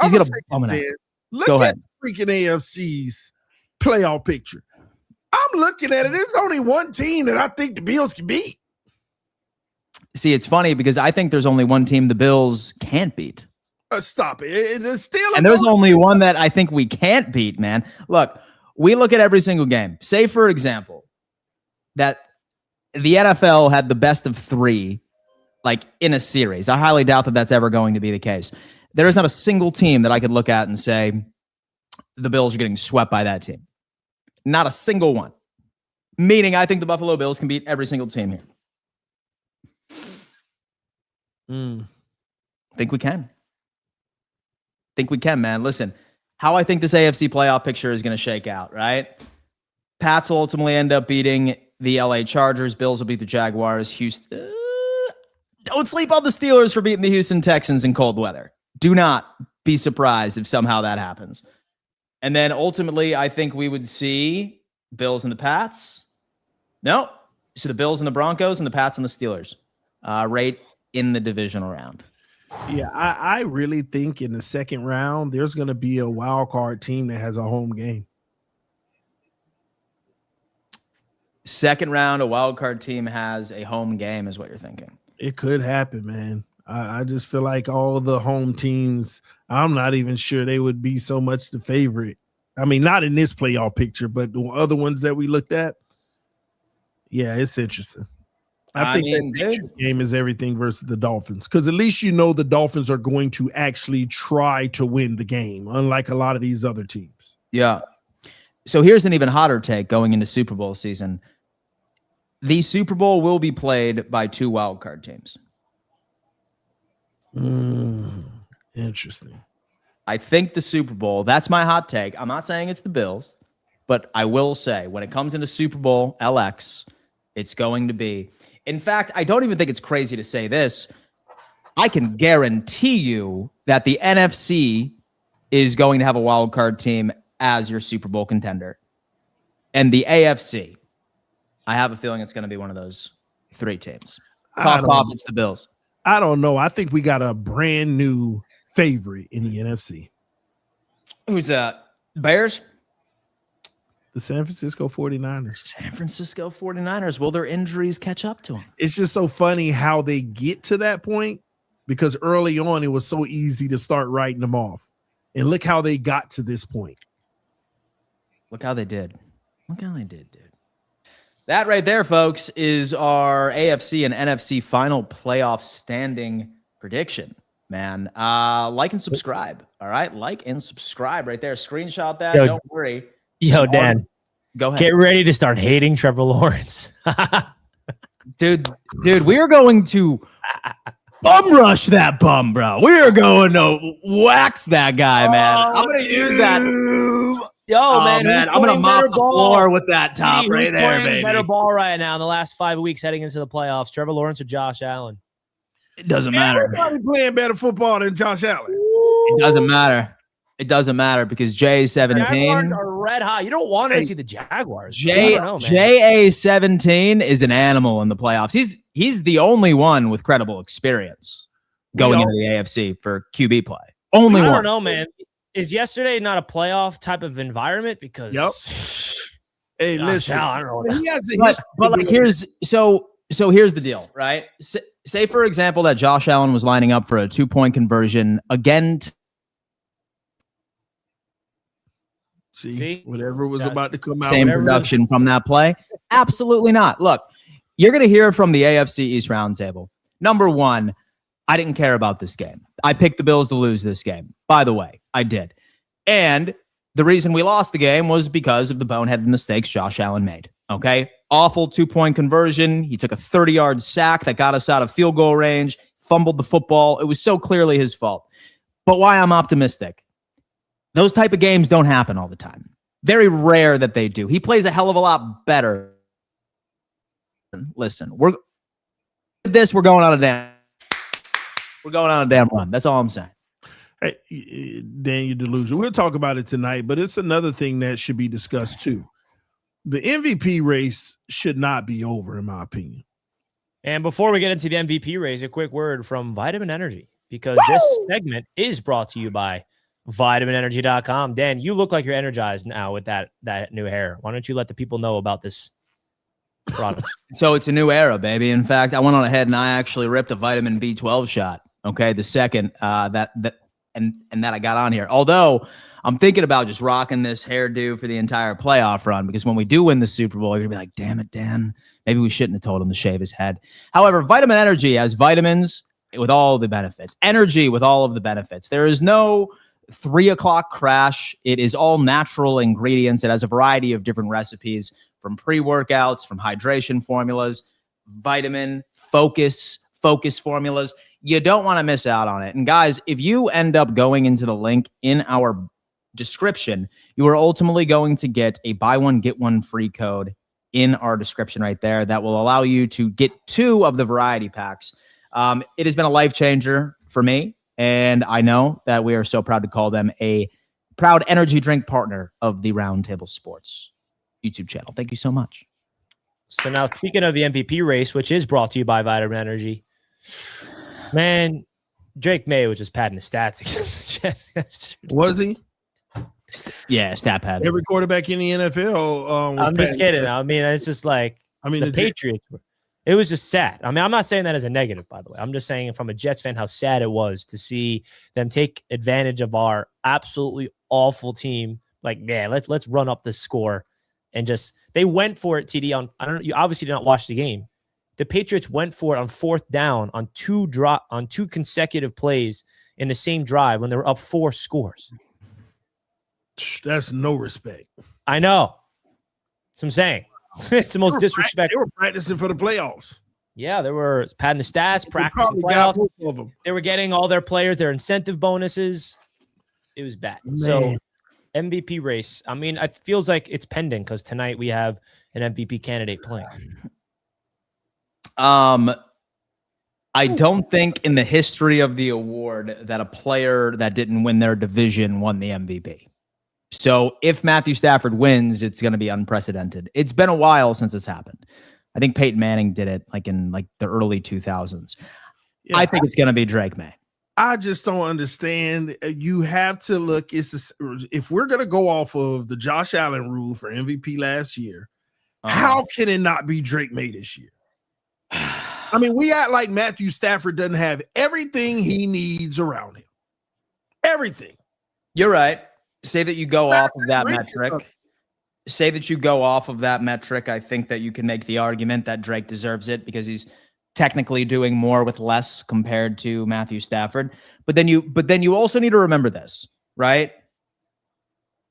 He's gonna bum it out. Look at the freaking AFC's playoff picture. I'm looking at it. There's only one team that I think the Bills can beat. See, it's funny because I think there's only one team the Bills can't beat. Stop it. It's still and there's only one that I think we can't beat, man. Look, we look at every single game. Say, for example, that the NFL had the best of 3, like in a series. I highly doubt that that's ever going to be the case. There is not a single team that I could look at and say the Bills are getting swept by that team. Not a single one. Meaning I think the Buffalo Bills can beat every single team here. I think we can. Think we can, man. Listen, how I think this AFC playoff picture is going to shake out, right? Pats will ultimately end up beating the LA Chargers. Bills will beat the Jaguars. Houston. Don't sleep on the Steelers for beating the Houston Texans in cold weather. Do not be surprised if somehow that happens. And then ultimately, I think we would see Bills and the Pats. No. So the Bills and the Broncos and the Pats and the Steelers right in the divisional round. Yeah, I really think in the second round, there's going to be a wild card team that has a home game. Second round, a wild card team has a home game is what you're thinking. It could happen, man. I just feel like all the home teams, I'm not even sure they would be so much the favorite. I mean, not in this playoff picture, but the other ones that we looked at. Yeah, it's interesting. I think that game is everything versus the Dolphins, because at least you know the Dolphins are going to actually try to win the game, unlike a lot of these other teams. Yeah. So here's an even hotter take going into Super Bowl season. The Super Bowl will be played by 2 wildcard teams. Interesting. I think the Super Bowl, that's my hot take. I'm not saying it's the Bills, but I will say when it comes into Super Bowl LX, it's going to be. In fact, I don't even think it's crazy to say this. I can guarantee you that the NFC is going to have a wild card team as your Super Bowl contender. And the AFC, I have a feeling it's going to be one of those 3 teams. Cough, cough, it's the Bills. I don't know. I think we got a brand new favorite in the NFC. Who's that? Bears? The San Francisco 49ers. San Francisco 49ers. Will their injuries catch up to them? It's just so funny how they get to that point, because early on it was so easy to start writing them off. And look how they got to this point. Look how they did. Look how they did, dude. That right there, folks, is our AFC and NFC final playoff standing prediction, man. Like and subscribe, all right? Like and subscribe right there. Screenshot that. Don't worry. Yo, Dan. Go ahead. Get ready to start hating Trevor Lawrence. Dude, we are going to bum rush that bum, bro. We are going to wax that guy, man. I'm going to use that. Yo, man, I'm going to mop the floor with that top right there, baby. Better ball right now in the last 5 weeks heading into the playoffs. Trevor Lawrence or Josh Allen? It doesn't matter. Everybody playing better football than Josh Allen. It doesn't matter. It doesn't matter because JA-17 Jaguars are red hot. You don't want to see the Jaguars. JA-17 is an animal in the playoffs. He's the only one with credible experience going into the AFC for QB play. Only one. I don't know, man. Is yesterday not a playoff type of environment? Because hey, listen, I don't know. But like here's the deal, right? Say for example that Josh Allen was lining up for a 2-point conversion again. See, whatever was about to come out. Same production from that play? Absolutely not. Look, you're going to hear from the AFC East Roundtable. Number one, I didn't care about this game. I picked the Bills to lose this game. By the way, I did. And the reason we lost the game was because of the boneheaded mistakes Josh Allen made. Okay? Awful 2-point conversion. He took a 30-yard sack that got us out of field goal range, fumbled the football. It was so clearly his fault. But why I'm optimistic? Those type of games don't happen all the time. Very rare that they do. He plays a hell of a lot better. Listen, we're going on a damn run. That's all I'm saying. Hey, Dan, you're delusional. We'll talk about it tonight, but it's another thing that should be discussed too. The MVP race should not be over, in my opinion. And before we get into the MVP race, a quick word from Vitamin Energy, because this segment is brought to you by vitaminenergy.com. Dan, you look like you're energized now with that new hair. Why don't you let the people know about this product? So it's a new era, baby. In fact, I went on ahead and I actually ripped a vitamin B12 shot. Okay, the second that I got on here. Although I'm thinking about just rocking this hairdo for the entire playoff run, because when we do win the Super Bowl, you're gonna be like, damn it, Dan, maybe we shouldn't have told him to shave his head. However, Vitamin Energy has vitamins with all the benefits, energy with all of the benefits. There is no 3 o'clock crash. It is all natural ingredients. It has a variety of different recipes, from pre-workouts, from hydration formulas, vitamin focus formulas. You don't want to miss out on it. And guys, if you end up going into the link in our description, you are ultimately going to get a buy one, get one free code in our description right there that will allow you to get 2 of the variety packs. It has been a life changer for me, and I know that we are so proud to call them a proud energy drink partner of the Roundtable Sports YouTube channel. Thank you so much. So now, speaking of the MVP race, which is brought to you by Vitamin Energy, man, Drake May was just padding the stats against the Jets. Was he? Yeah, stat pad. Every quarterback in the NFL. I'm just kidding. I mean, it's just like the Patriots. It was just sad. I mean, I'm not saying that as a negative, by the way. I'm just saying from a Jets fan how sad it was to see them take advantage of our absolutely awful team. Like, man, let's run up the score, and just they went for it. TD on I don't know. You obviously did not watch the game. The Patriots went for it on 4th down on 2 consecutive plays in the same drive when they were up 4 scores. That's no respect. I know. That's what I'm saying. It's the most disrespect. They were practicing for the playoffs. Yeah, they were padding the stats, practicing playoffs. They were getting all their players, their incentive bonuses. It was bad. Man. So MVP race. I mean, it feels like it's pending because tonight we have an MVP candidate playing. I don't think in the history of the award that a player that didn't win their division won the MVP. So if Matthew Stafford wins, it's going to be unprecedented. It's been a while since it's happened. I think Peyton Manning did it in the early 2000s. Yeah, I think it's going to be Drake May. I just don't understand. You have to look. If we're going to go off of the Josh Allen rule for MVP last year, how can it not be Drake May this year? I mean, we act like Matthew Stafford doesn't have everything he needs around him. Everything. You're right. Say that you go off of that metric. Say that you go off of that metric. I think that you can make the argument that Drake deserves it because he's technically doing more with less compared to Matthew Stafford. But then you also need to remember this, right?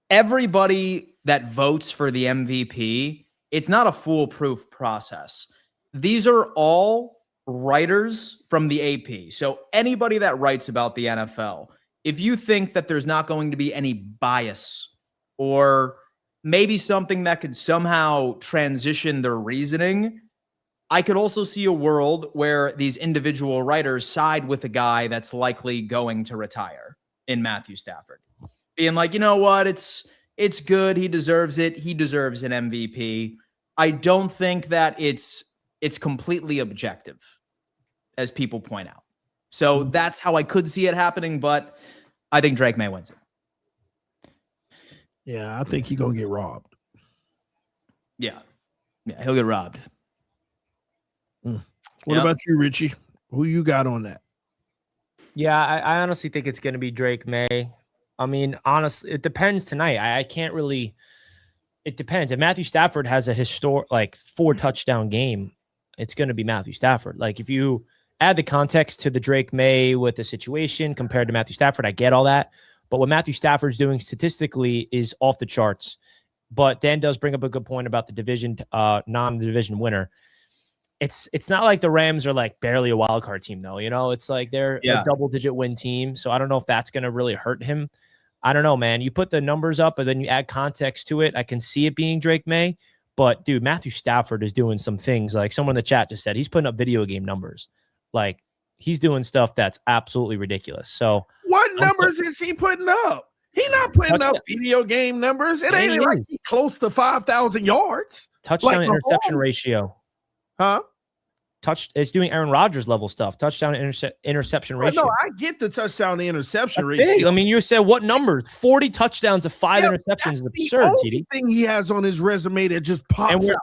Everybody that votes for the MVP, it's not a foolproof process. These are all writers from the AP. So anybody that writes about the NFL, if you think that there's not going to be any bias or maybe something that could somehow transition their reasoning, I could also see a world where these individual writers side with a guy that's likely going to retire in Matthew Stafford. Being like, you know what? It's good. He deserves it. He deserves an MVP. I don't think that it's completely objective, as people point out. So that's how I could see it happening, but I think Drake May wins it. Yeah, I think he's going to get robbed. Yeah, he'll get robbed. What about you, Richie? Who you got on that? Yeah, I honestly think it's going to be Drake May. I mean, honestly, it depends tonight. I can't really – it depends. If Matthew Stafford has a historic, 4-touchdown game, it's going to be Matthew Stafford. Like, if you add the context to the Drake May with the situation compared to Matthew Stafford, I get all that. But what Matthew Stafford's doing statistically is off the charts. But Dan does bring up a good point about the division, non-division winner. It's not like the Rams are barely a wild card team, though. You know, it's like they're a double-digit win team. So I don't know if that's going to really hurt him. I don't know, man. You put the numbers up and then you add context to it. I can see it being Drake May. But, dude, Matthew Stafford is doing some things. Like someone in the chat just said, he's putting up video game numbers. Like, he's doing stuff that's absolutely ridiculous. So what numbers is he putting up? He's not putting up video game numbers. It ain't like he's close to 5,000 yards. Touchdown interception ratio. Huh? It's doing Aaron Rodgers level stuff. Touchdown interception ratio. No, I get the touchdown to interception ratio. Big. I mean, you said what numbers? 40 touchdowns to 5 interceptions is absurd, TD. Thing he has on his resume that just pops out.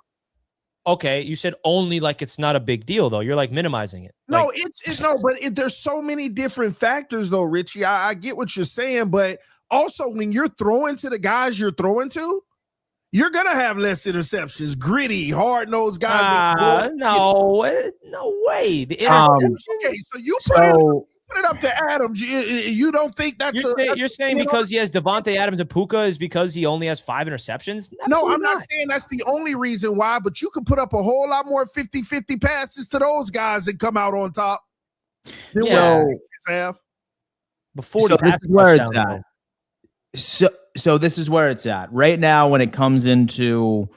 Okay, you said only it's not a big deal though. You're minimizing it. No, but there's so many different factors though, Richie. I get what you're saying, but also when you're throwing to the guys you're throwing to, you're gonna have less interceptions, gritty, hard-nosed guys. No way. The okay, so you put it up to Adams. You don't think you're saying because he has Devontae Adams and Puka is because he only has 5 interceptions? Absolutely no, I'm not saying that's the only reason why, but you could put up a whole lot more 50-50 passes to those guys and come out on top. So before so the this is where it's touchdown, at. So this is where it's at right now when it comes into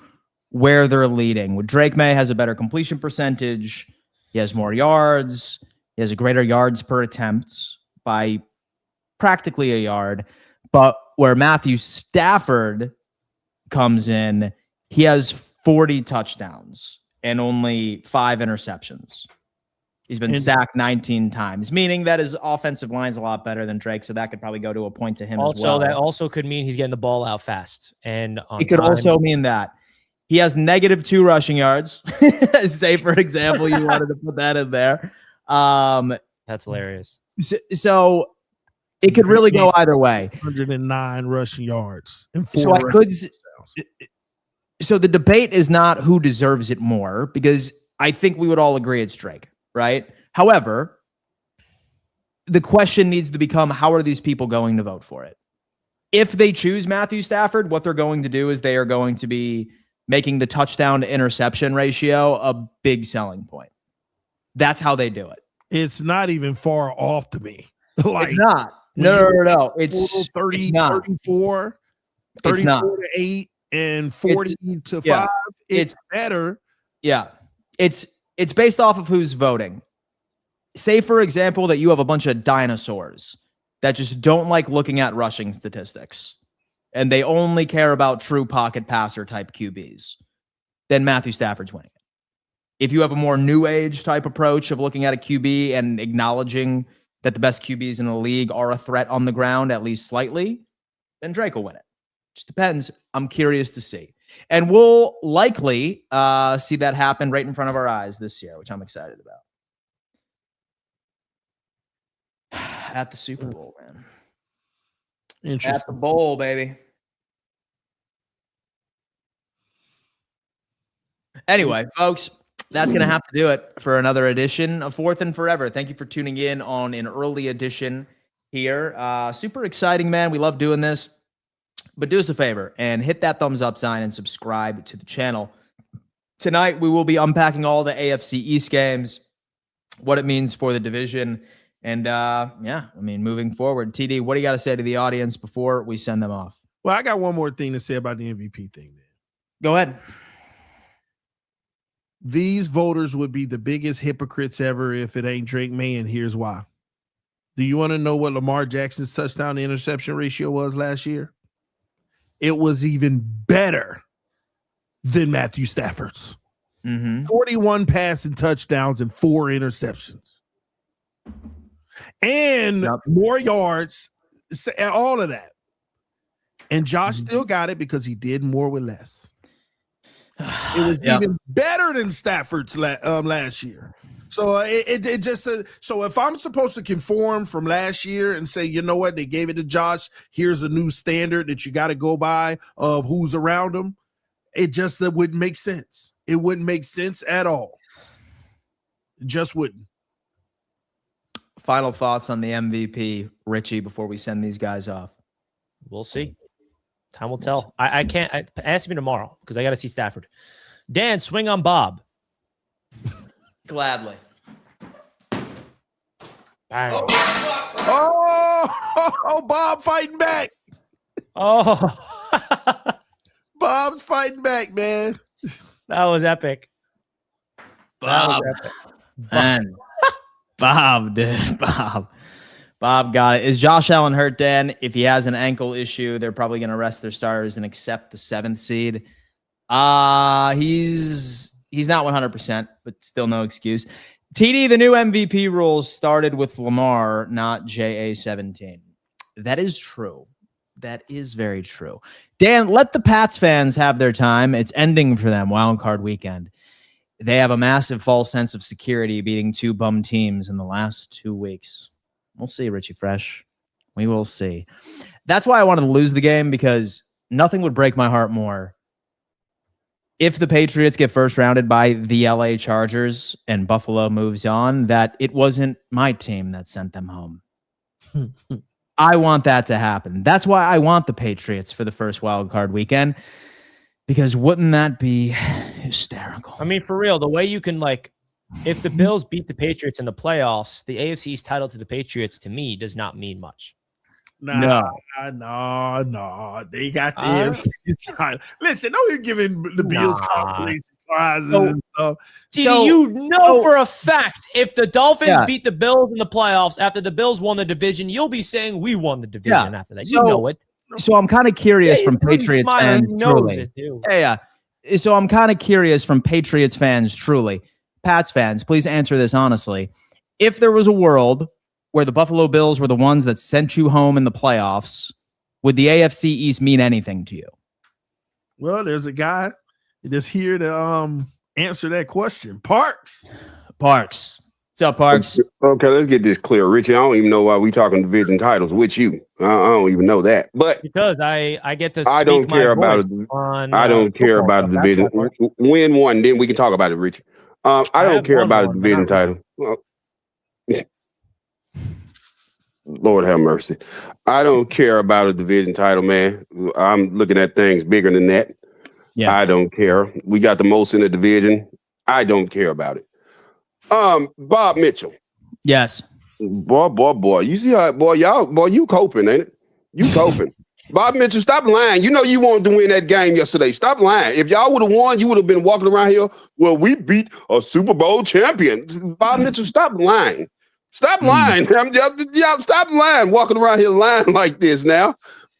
where they're leading. Drake May has a better completion percentage. He has more yards. He has a greater yards per attempt by practically a yard. But where Matthew Stafford comes in, he has 40 touchdowns and only 5 interceptions. He's been sacked 19 times, meaning that his offensive line's a lot better than Drake, so that could probably go to a point to him as well. That also could mean he's getting the ball out fast. And it could also mean that he has -2 rushing yards. Say, for example, you wanted to put that in there. That's hilarious. So it could really go either way. 109 rushing yards. And so the debate is not who deserves it more, because I think we would all agree it's Drake, right? However, the question needs to become, how are these people going to vote for it? If they choose Matthew Stafford, what they're going to do is they are going to be making the touchdown to interception ratio a big selling point. That's how they do it. It's not even far off to me. It's not. No. It's 30, it's not. 34, 34 to 8 and 40 to 5. It's better. Yeah. It's based off of who's voting. Say, for example, that you have a bunch of dinosaurs that just don't like looking at rushing statistics, and they only care about true pocket passer type QBs. Then Matthew Stafford's winning it. If you have a more new age type approach of looking at a QB and acknowledging that the best QBs in the league are a threat on the ground, at least slightly, then Drake will win it. Just depends. I'm curious to see. And we'll likely see that happen right in front of our eyes this year, which I'm excited about. At the Super Bowl, man. Interesting. At the bowl, baby. Anyway, folks, that's going to have to do it for another edition of Fourth and Forever. Thank you for tuning in on an early edition here. Super exciting, man. We love doing this. But do us a favor and hit that thumbs up sign and subscribe to the channel. Tonight, we will be unpacking all the AFC East games, what it means for the division. And, moving forward. TD, what do you got to say to the audience before we send them off? Well, I got one more thing to say about the MVP thing, man. Go ahead. These voters would be the biggest hypocrites ever if it ain't Drake May, and here's why. Do you want to know what Lamar Jackson's touchdown to interception ratio was last year? It was even better than Matthew Stafford's. 41 passing touchdowns and 4 interceptions. And more yards, all of that. And Josh still got it because he did more with less. It was even better than Stafford's last year. So it just so if I'm supposed to conform from last year and say, you know what, they gave it to Josh, here's a new standard that you got to go by of who's around him, it just that wouldn't make sense. It wouldn't make sense at all. It just wouldn't. Final thoughts on the MVP, Richie, before we send these guys off. We'll see. Time will tell. I can't. Ask me tomorrow because I got to see Stafford. Dan, swing on Bob. Gladly. Bang. Oh, Bob fighting back. Oh. Bob's fighting back, man. That was epic. Bob. Man. Bob, dude. Bob got it. Is Josh Allen hurt, Dan? If he has an ankle issue, they're probably going to rest their starters and accept the 7th seed. He's not 100%, but still no excuse. TD, the new MVP rules started with Lamar, not JA17. That is true. That is very true. Dan, let the Pats fans have their time. It's ending for them, wild card weekend. They have a massive false sense of security beating 2 bum teams in the last 2 weeks. We'll see, Richie Fresh. We will see. That's why I wanted to lose the game, because nothing would break my heart more if the Patriots get first rounded by the LA Chargers and Buffalo moves on, that it wasn't my team that sent them home. I want that to happen. That's why I want the Patriots for the first wild card weekend, because wouldn't that be hysterical? I mean, for real, the way you can if the Bills beat the Patriots in the playoffs, the AFC's title to the Patriots, to me, does not mean much. No. They got the AFC title. Listen, don't be giving the Bills consolation prizes and stuff. TD, for a fact, if the Dolphins beat the Bills in the playoffs after the Bills won the division, you'll be saying we won the division after that. You know it. So I'm kind of curious from Patriots fans, truly. So I'm kind of curious from Patriots fans, truly. Pats fans, please answer this honestly. If there was a world where the Buffalo Bills were the ones that sent you home in the playoffs, would the AFC East mean anything to you? Well, there's a guy that's here to answer that question. Parks. What's up, Parks? Okay, let's get this clear. Richie, I don't even know why we talking division titles with you. I don't even know that. But because I get to speak I don't care about it. I don't care about the division. Win one, then we can talk about it, Richie. I don't care about a division title. Well, Lord have mercy. I don't care about a division title, man. I'm looking at things bigger than that. Yeah. I don't care. We got the most in the division. I don't care about it. Bob Mitchell. Yes. Boy. You see how, you coping, ain't it? You coping. Bob Mitchell, stop lying. You know you wanted to win that game yesterday. Stop lying. If y'all would have won, you would have been walking around here. Well, we beat a Super Bowl champion. Bob Mitchell, stop lying. Stop lying. Y'all stop lying, walking around here lying like this now.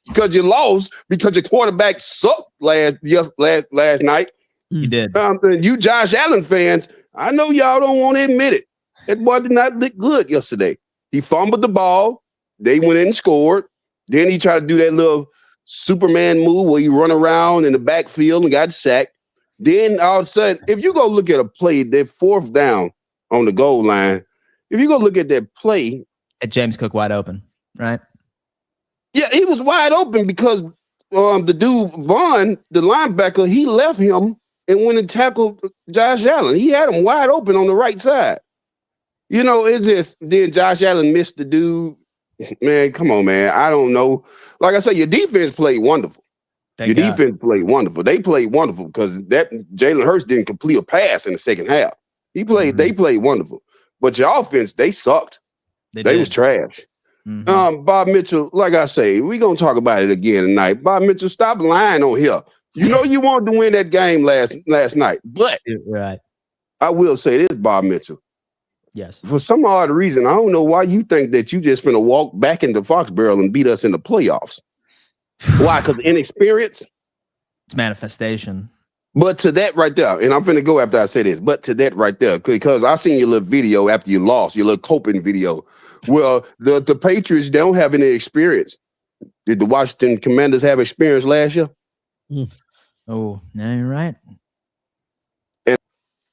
Because you lost, because your quarterback sucked last night. He did. You Josh Allen fans, I know y'all don't want to admit it. That boy did not look good yesterday. He fumbled the ball. They went in and scored. Then he tried to do that little Superman move where you run around in the backfield and got sacked. Then all of a sudden, if you go look at a play, that fourth down on the goal line, if you go look at that play. At James Cook wide open, right? Yeah, he was wide open because the dude, Vaughn, the linebacker, he left him and went and tackled Josh Allen. He had him wide open on the right side. You know, it's just, then Josh Allen missed the dude. Man, come on, man. I don't know. Like I said, your defense played wonderful. Defense played wonderful. They played wonderful because that Jalen Hurts didn't complete a pass in the second half. They played wonderful. But your offense, they sucked. They was trash. Mm-hmm. Bob Mitchell, like I say, we're going to talk about it again tonight. Bob Mitchell, stop lying on here. You know you wanted to win that game last night. But I will say this, Bob Mitchell. Yes. For some odd reason, I don't know why you think that you just finna walk back into Foxborough and beat us in the playoffs. Why? Because inexperience? It's manifestation. But to that right there, and I'm finna go after I say this, but to that right there, because I seen your little video after you lost, your little coping video. Well, the Patriots don't have any experience. Did the Washington Commanders have experience last year? Oh, no, you're right. And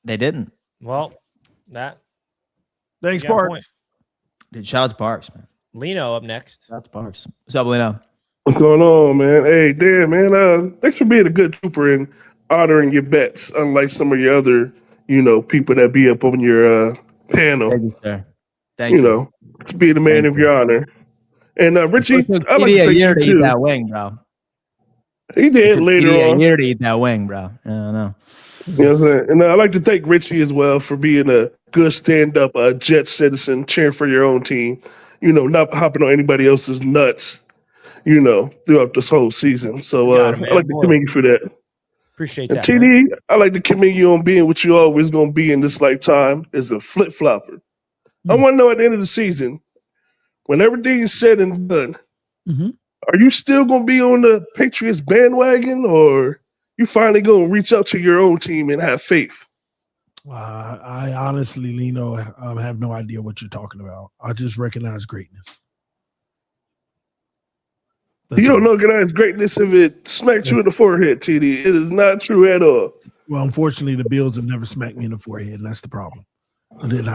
they didn't. Well, that. Thanks, Parks. Dude, shout out to Parks, man. Lino up next. Shout out to Parks. What's up, Lino? What's going on, man? Hey, Dan, man. Thanks for being a good trooper and honoring your bets, unlike some of your other, people that be up on your panel. Thank you, sir. Thank you. To be the man of your honor. And Richie, I like to year to eat that wing, bro. He did later on. A year to eat that wing, bro. I don't know. You know what I'm saying? And I'd like to thank Richie as well for being a good stand-up Jet citizen, cheering for your own team, not hopping on anybody else's nuts, throughout this whole season. So I'd like to commend you for that. Appreciate and that. TD, man. I'd like to commend you on being what you always going to be in this lifetime as a flip-flopper. I want to know at the end of the season, when everything's said and done, are you still going to be on the Patriots bandwagon, or you finally going to reach out to your own team and have faith? I honestly, Lino, have no idea what you're talking about. I just recognize greatness. You don't recognize greatness if it smacks you in the forehead, TD. It is not true at all. Well, unfortunately, the Bills have never smacked me in the forehead, and that's the problem.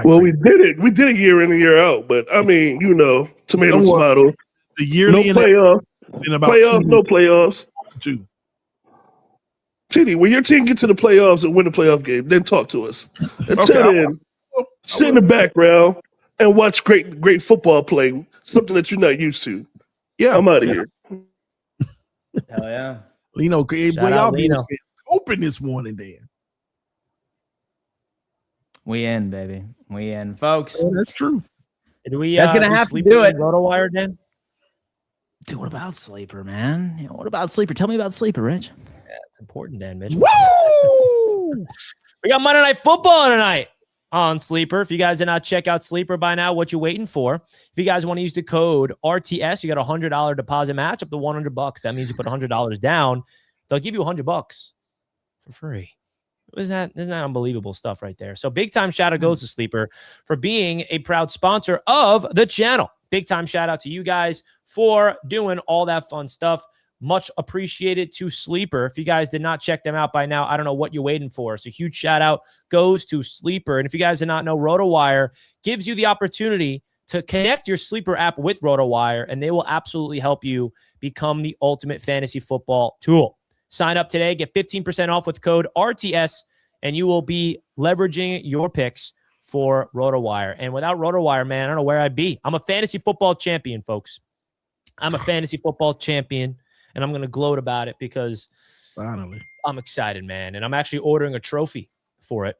Well, we did it. We did it year in and year out, but I mean, tomato, tomato. The yearly no playoffs, no playoffs. Two. TD, when your team get to the playoffs and win the playoff game, then talk to us. Until then, sit in the background and watch great football play, something that you're not used to. Yeah, I'm out of here. Hell yeah, Lino, y'all be open this morning, Dan. We in, baby. We in, folks. Oh, that's true. That's gonna have to do it. RotoWire, Dan? Dude, what about Sleeper, man? What about Sleeper? Tell me about Sleeper, Rich. Yeah, it's important, Dan Mitchell. Woo! We got Monday Night Football tonight on Sleeper. If you guys did not check out Sleeper by now, what you waiting for? If you guys want to use the code RTS, you got a $100 deposit match up to $100. That means you put $100 down. They'll give you $100 for free. Isn't that unbelievable stuff right there? So big time shout out goes to Sleeper for being a proud sponsor of the channel. Big time shout out to you guys for doing all that fun stuff. Much appreciated to Sleeper. If you guys did not check them out by now, I don't know what you're waiting for. So huge shout out goes to Sleeper. And if you guys did not know, RotoWire gives you the opportunity to connect your Sleeper app with RotoWire, and they will absolutely help you become the ultimate fantasy football tool. Sign up today, get 15% off with code RTS, and you will be leveraging your picks for RotoWire. And without RotoWire, man, I don't know where I'd be. I'm a fantasy football champion, folks. I'm a fantasy football champion, and I'm going to gloat about it because finally I'm excited, man. And I'm actually ordering a trophy for it.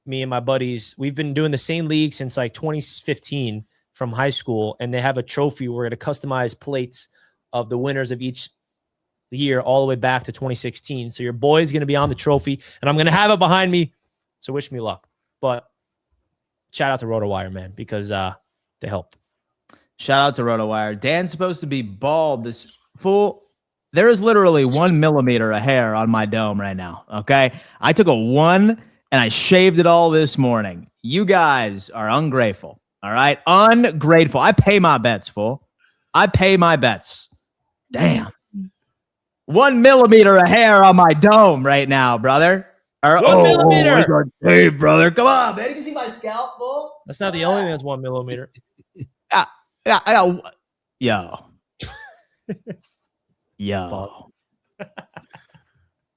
Me and my buddies, we've been doing the same league since like 2015 from high school, and they have a trophy. We're going to customize plates of the winners of each year all the way back to 2016. So your boy's going to be on the trophy, and I'm going to have it behind me. So wish me luck. But shout out to RotoWire, man, because they helped. Shout out to RotoWire. Dan's supposed to be bald. This fool. There is literally 1 millimeter of hair on my dome right now. Okay. I took a 1 and I shaved it all this morning. You guys are ungrateful. All right. Ungrateful. I pay my bets, fool. I pay my bets. Damn. 1 millimeter of hair on my dome right now, brother. 1 millimeter. Hey, brother. Come on, man. You can see my scalp, fool. That's not the only thing that's 1 millimeter. Yeah. Yo.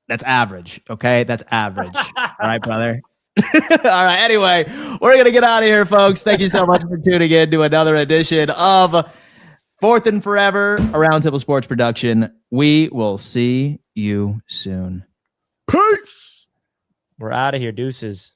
That's average. Okay. That's average. All right, brother. All right. Anyway, we're going to get out of here, folks. Thank you so much for tuning in to another edition of Fourth and Forever, a Roundtable Sports production. We will see you soon. Peace. We're out of here. Deuces.